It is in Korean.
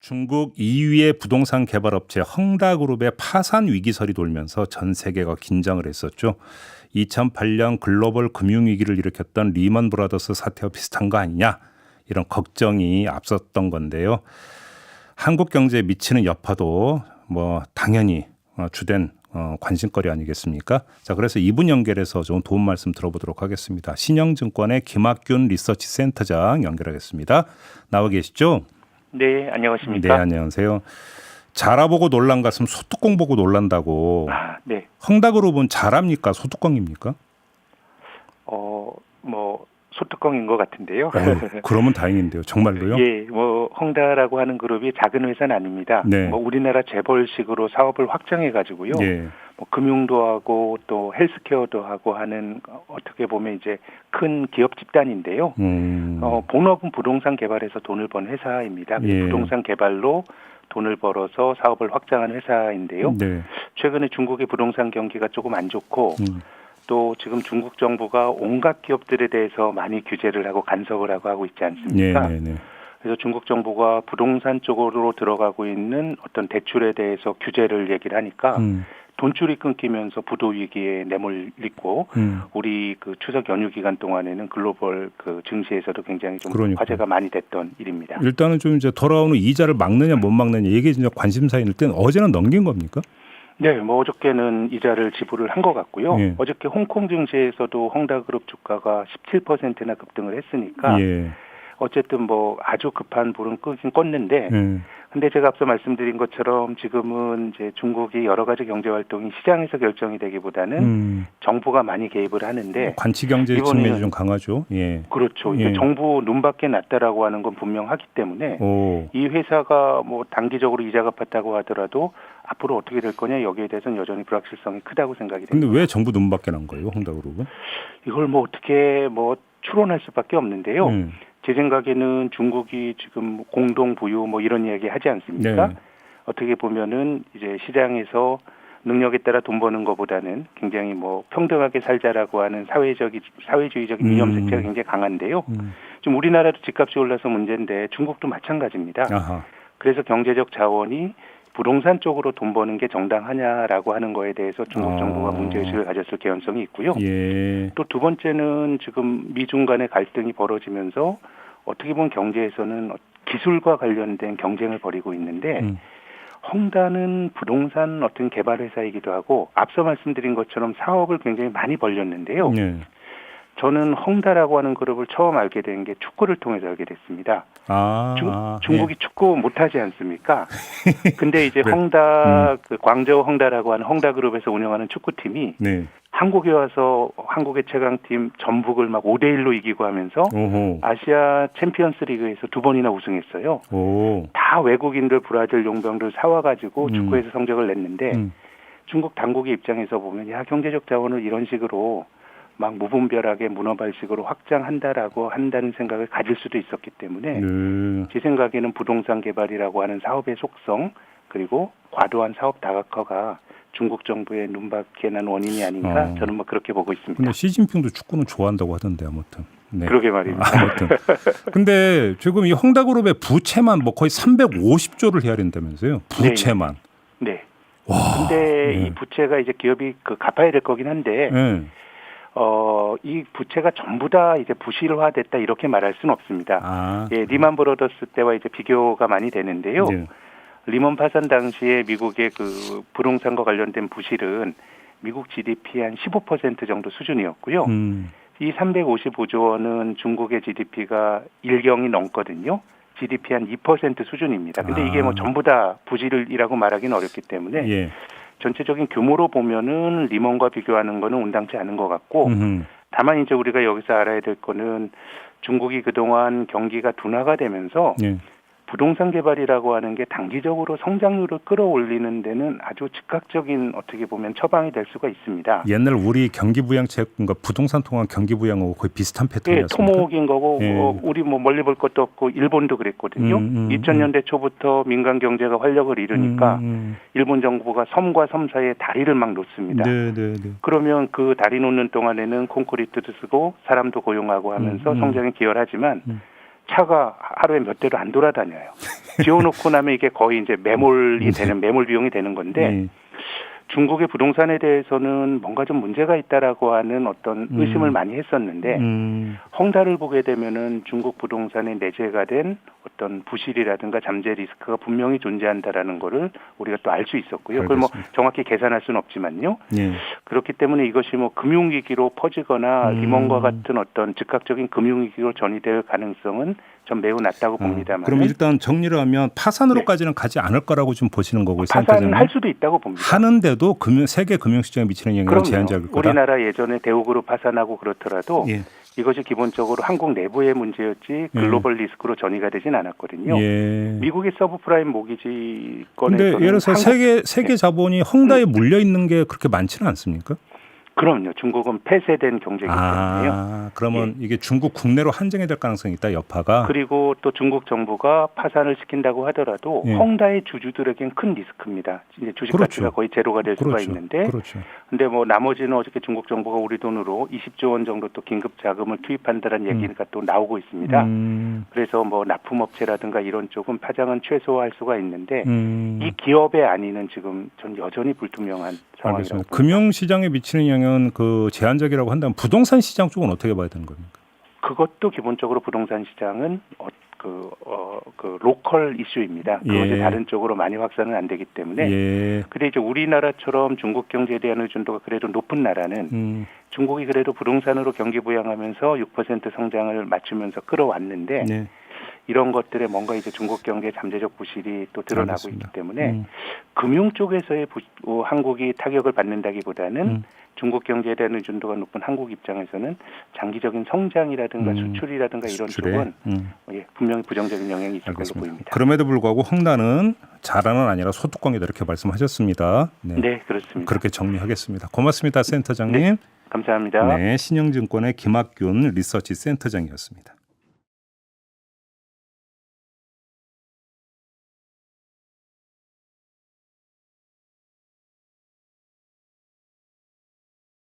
중국 2위의 부동산 개발업체 헝다그룹의 파산 위기설이 돌면서 전 세계가 긴장을 했었죠. 2008년 글로벌 금융위기를 일으켰던 리먼 브라더스 사태와 비슷한 거 아니냐 이런 걱정이 앞섰던 건데요. 한국 경제에 미치는 여파도 당연히 주된 관심거리 아니겠습니까? 자, 그래서 이분 연결해서 좀 도움 말씀 들어보도록 하겠습니다. 신영증권의 김학균 리서치 센터장 연결하겠습니다. 나와 계시죠? 네, 안녕하십니까? 네, 안녕하세요. 자라보고 놀란 가슴 소뚜껑 보고 놀란다고. 네. 헝다그룹은 자랍니까? 소뚜껑입니까? 소뚜껑인 것 같은데요. 그러면 다행인데요. 정말로요? 예, 헝다라고 하는 그룹이 작은 회사는 아닙니다. 네. 우리나라 재벌식으로 사업을 확장해 가지고요. 예. 금융도 하고 또 헬스케어도 하고 하는 어떻게 보면 이제 큰 기업 집단인데요. 본업은 부동산 개발에서 돈을 번 회사입니다. 예. 부동산 개발로 돈을 벌어서 사업을 확장한 회사인데요. 네. 최근에 중국의 부동산 경기가 조금 안 좋고 또 지금 중국 정부가 온갖 기업들에 대해서 많이 규제를 하고 간섭을 하고 있지 않습니까? 네. 그래서 중국 정부가 부동산 쪽으로 들어가고 있는 어떤 대출에 대해서 규제를 얘기를 하니까 돈줄이 끊기면서 부도 위기에 내몰리고 우리 그 추석 연휴 기간 동안에는 글로벌 그 증시에서도 굉장히 좀 화제가 많이 됐던 일입니다. 일단은 좀 이제 돌아오는 이자를 막느냐 못 막느냐 이게 이제 관심사일 때는 어제는 넘긴 겁니까? 네, 어저께는 이자를 지불을 한 것 같고요. 예. 어저께 홍콩 증시에서도 헝다그룹 주가가 17%나 급등을 했으니까 예. 어쨌든 아주 급한 불은 끄긴 껐는데 근데 제가 앞서 말씀드린 것처럼 지금은 이제 중국이 여러 가지 경제 활동이 시장에서 결정이 되기보다는 정부가 많이 개입을 하는데 관치 경제 측면이 좀 강하죠. 예. 그렇죠. 이제 정부 눈밖에 났다라고 하는 건 분명하기 때문에 이 회사가 단기적으로 이자가 팠다고 하더라도 앞으로 어떻게 될 거냐 여기에 대해서는 여전히 불확실성이 크다고 생각이 됩니다. 근데 왜 정부 눈밖에 난 거예요, 헝다그룹은? 이걸 어떻게 추론할 수밖에 없는데요. 제 생각에는 중국이 지금 공동 부유 이런 이야기 하지 않습니까? 네. 어떻게 보면은 이제 시장에서 능력에 따라 돈 버는 것보다는 굉장히 평등하게 살자라고 하는 사회주의적인 이념 자체가 굉장히 강한데요. 지금 우리나라도 집값이 올라서 문제인데 중국도 마찬가지입니다. 아하. 그래서 경제적 자원이 부동산 쪽으로 돈 버는 게 정당하냐라고 하는 거에 대해서 중국 정부가 문제의식을 가졌을 개연성이 있고요. 예. 또 두 번째는 지금 미중 간의 갈등이 벌어지면서 어떻게 보면 경제에서는 기술과 관련된 경쟁을 벌이고 있는데 헝다는 부동산 어떤 개발 회사이기도 하고 앞서 말씀드린 것처럼 사업을 굉장히 많이 벌렸는데요. 예. 저는 헝다라고 하는 그룹을 처음 알게 된 게 축구를 통해서 알게 됐습니다. 중국이 축구 못하지 않습니까? 근데 이제 헝다, 광저우 헝다라고 하는 헝다그룹에서 운영하는 축구팀이 한국에 와서 한국의 최강팀 전북을 5대1로 이기고 하면서 아시아 챔피언스 리그에서 2번이나 우승했어요. 다 외국인들 브라질 용병들 사와가지고 축구에서 성적을 냈는데 중국 당국의 입장에서 보면 경제적 자원을 이런 식으로 무분별하게 문어발식으로 확장한다라고 한다는 생각을 가질 수도 있었기 때문에 제 생각에는 부동산 개발이라고 하는 사업의 속성 그리고 과도한 사업 다각화가 중국 정부의 눈밖에 난 원인이 아닌가 저는 그렇게 보고 있습니다. 근데 시진핑도 축구는 좋아한다고 하던데 아무튼. 네. 그러게 말입니다. 아무튼. 근데 지금 이 헝다그룹의 부채만 거의 350조를 해야 된다면서요? 부채만. 네. 근데 이 부채가 이제 기업이 갚아야 될 거긴 한데 이 부채가 전부 다 이제 부실화됐다 이렇게 말할 수는 없습니다. 리먼 브라더스 때와 이제 비교가 많이 되는데요. 리먼 파산 당시에 미국의 그 부동산과 관련된 부실은 미국 GDP 한 15% 정도 수준이었고요. 이 355조 원은 중국의 GDP가 1경이 넘거든요. GDP 한 2% 수준입니다. 근데 이게 전부 다 부실이라고 말하기는 어렵기 때문에 전체적인 규모로 보면은 리먼과 비교하는 거는 온당치 않은 것 같고 다만 이제 우리가 여기서 알아야 될 거는 중국이 그동안 경기가 둔화가 되면서 부동산 개발이라고 하는 게 단기적으로 성장률을 끌어올리는 데는 아주 즉각적인 어떻게 보면 처방이 될 수가 있습니다. 옛날 우리 경기부양책과 부동산 통한 경기부양하고 거의 비슷한 패턴이었습니까? 토목인 거고 우리 멀리 볼 것도 없고 일본도 그랬거든요. 2000년대 초부터 민간 경제가 활력을 잃으니까 일본 정부가 섬과 섬 사이에 다리를 막 놓습니다. 그러면 그 다리 놓는 동안에는 콘크리트도 쓰고 사람도 고용하고 하면서 성장에 기여하지만 차가 하루에 몇 대로 안 돌아다녀요. 지어놓고 나면 이게 거의 이제 매몰이 되는 매몰 비용이 되는 건데 중국의 부동산에 대해서는 뭔가 좀 문제가 있다라고 하는 어떤 의심을 많이 했었는데 헝다를 보게 되면은 중국 부동산에 내재가 된 어떤 부실이라든가 잠재 리스크가 분명히 존재한다라는 거를 우리가 또 알 수 있었고요. 그걸 뭐 정확히 계산할 수는 없지만요. 그렇기 때문에 이것이 뭐 금융위기로 퍼지거나 리먼과 같은 어떤 즉각적인 금융위기로 전이될 가능성은 전 매우 낮다고 봅니다만. 그럼 일단 정리를 하면 파산으로까지는 가지 않을 거라고 좀 보시는 거고요. 파산할 수도 있다고 봅니다. 하는데도 세계 금융시장에 미치는 영향은 제한적일 거다. 우리나라 예전에 대우그룹 파산하고 그렇더라도 이것이 기본적으로 한국 내부의 문제였지 글로벌 리스크로 전이가 되진 않았거든요. 미국의 서브프라임 모기지 건에서는 예를 들어서 세계 자본이 헝다에 물려 있는 게 그렇게 많지는 않습니까? 그럼요. 중국은 폐쇄된 경제이기 때문에요. 그러면 이게 중국 국내로 한정이 될 가능성이 있다, 여파가. 그리고 또 중국 정부가 파산을 시킨다고 하더라도 헝다의 주주들에겐 큰 리스크입니다. 이제 주식 가치가 거의 제로가 될 수가 있는데. 근데 뭐 나머지는 어저께 중국 정부가 우리 돈으로 20조 원 정도 또 긴급 자금을 투입한다는 얘기가 또 나오고 있습니다. 그래서 뭐 납품업체라든가 이런 쪽은 파장은 최소화할 수가 있는데 이 기업의 안위는 지금 전 여전히 불투명한 상황이라고 봅니다. 금융시장에 미치는 영향은 그 제한적이라고 한다면 부동산 시장 쪽은 어떻게 봐야 되는 겁니까? 그것도 기본적으로 부동산 시장은 로컬 이슈입니다. 그것이 다른 쪽으로 많이 확산은 안 되기 때문에. 근데 이제 우리나라처럼 중국 경제에 대한 의존도가 그래도 높은 나라는 중국이 그래도 부동산으로 경기 부양하면서 6% 성장을 맞추면서 끌어왔는데 이런 것들에 뭔가 이제 중국 경제 잠재적 부실이 또 드러나고 있기 때문에 금융 쪽에서의 한국이 타격을 받는다기보다는 중국 경제에 대한 의존도가 높은 한국 입장에서는 장기적인 성장이라든가 수출이라든가 이런 쪽은 분명히 부정적인 영향이 있을 걸로 보입니다. 그럼에도 불구하고 헝다는 자라는 아니라 소뚜껑이다 이렇게 말씀하셨습니다. 네, 그렇습니다. 그렇게 정리하겠습니다. 고맙습니다, 센터장님. 네, 감사합니다. 네, 신영증권의 김학균 리서치 센터장이었습니다.